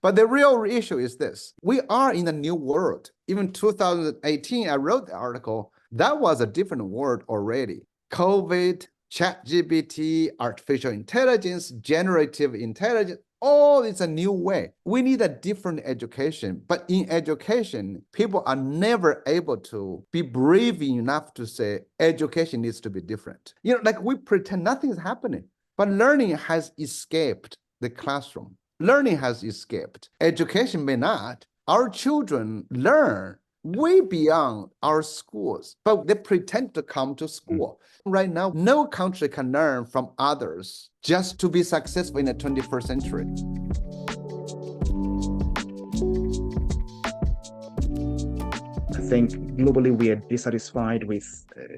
But the real issue is this. We are in a new world. Even 2018, I wrote the article. That was a different world already. COVID, ChatGPT, artificial intelligence, generative intelligence, all is a new way. We need a different education. But in education, people are never able to be brave enough to say education needs to be different. Like we pretend nothing is happening, but learning has escaped the classroom. Learning has escaped. Education may not. Our children learn way beyond our schools, but they pretend to come to school. Right now, no country can learn from others just to be successful in the 21st century. I think globally we are dissatisfied with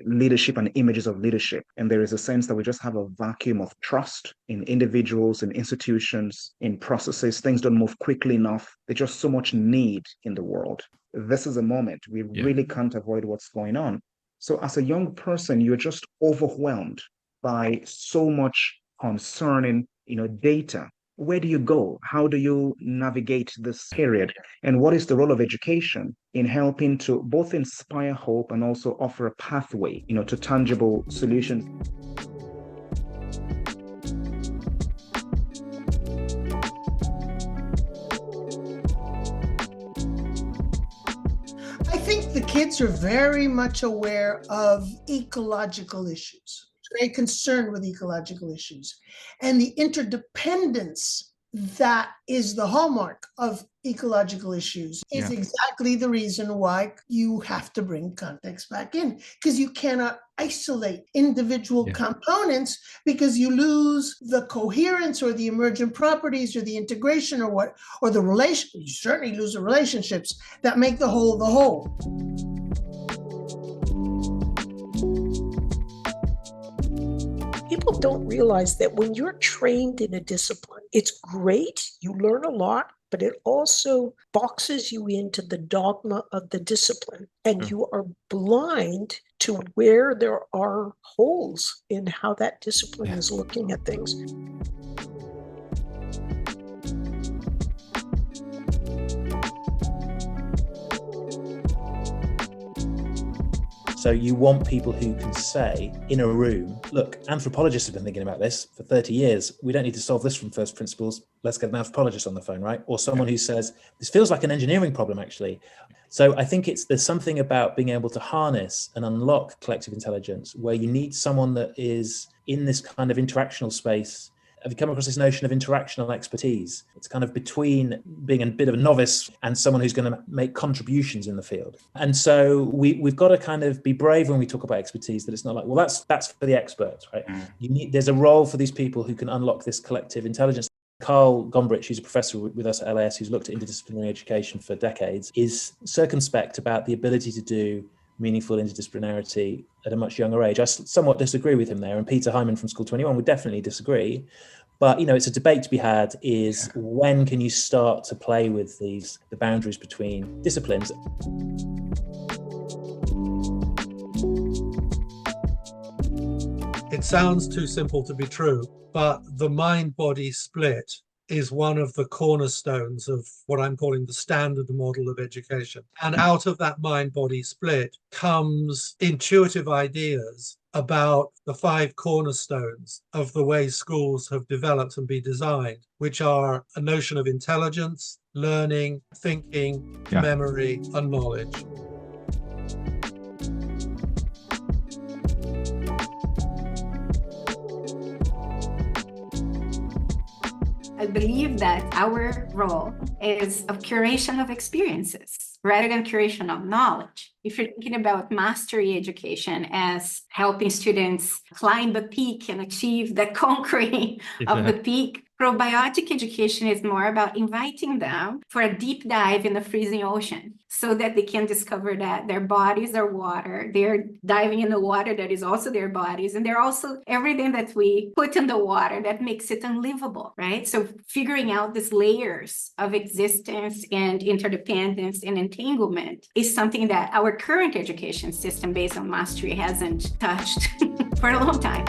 leadership and images of leadership. And there is a sense that we just have a vacuum of trust in individuals, in institutions, in processes. Things don't move quickly enough. There's just so much need in the world. This is a moment we really can't avoid what's going on. So as a young person, you're just overwhelmed by so much concerning, data. Where do you go? How do you navigate this period? And what is the role of education in helping to both inspire hope and also offer a pathway, to tangible solutions? I think the kids are very much aware of ecological issues, very concerned with ecological issues, and the interdependence that is the hallmark of ecological issues is exactly the reason why you have to bring context back in, because you cannot isolate individual components, because you lose the coherence or the emergent properties or the integration or the relation. You certainly lose the relationships that make the whole the whole. People don't realize that when you're trained in a discipline, it's great, you learn a lot, but it also boxes you into the dogma of the discipline. And you are blind to where there are holes in how that discipline is looking at things. So you want people who can say in a room, look, anthropologists have been thinking about this for 30 years. We don't need to solve this from first principles. Let's get an anthropologist on the phone, right? Or someone who says, this feels like an engineering problem, actually. So I think there's something about being able to harness and unlock collective intelligence where you need someone that is in this kind of interactional space. Have you come across this notion of interactional expertise? It's kind of between being a bit of a novice and someone who's going to make contributions in the field. And so we've got to kind of be brave when we talk about expertise, that it's not like, well, that's for the experts, right? There's a role for these people who can unlock this collective intelligence. Carl Gombrich, who's a professor with us at LAS, who's looked at interdisciplinary education for decades, is circumspect about the ability to do meaningful interdisciplinarity at a much younger age. I somewhat disagree with him there, and Peter Hyman from School 21 would definitely disagree. But, it's a debate to be had is when can you start to play with the boundaries between disciplines? It sounds too simple to be true, but the mind-body split is one of the cornerstones of what I'm calling the standard model of education. And out of that mind-body split comes intuitive ideas about the 5 cornerstones of the way schools have developed and be designed, which are a notion of intelligence, learning, thinking, memory, and knowledge. I believe that our role is of curation of experiences rather than curation of knowledge. If you're thinking about mastery education as helping students climb the peak and achieve the conquering of the peak, probiotic education is more about inviting them for a deep dive in the freezing ocean so that they can discover that their bodies are water. They're diving in the water that is also their bodies. And they're also everything that we put in the water that makes it unlivable, right? So figuring out these layers of existence and interdependence and entanglement is something that our current education system based on mastery hasn't touched for a long time.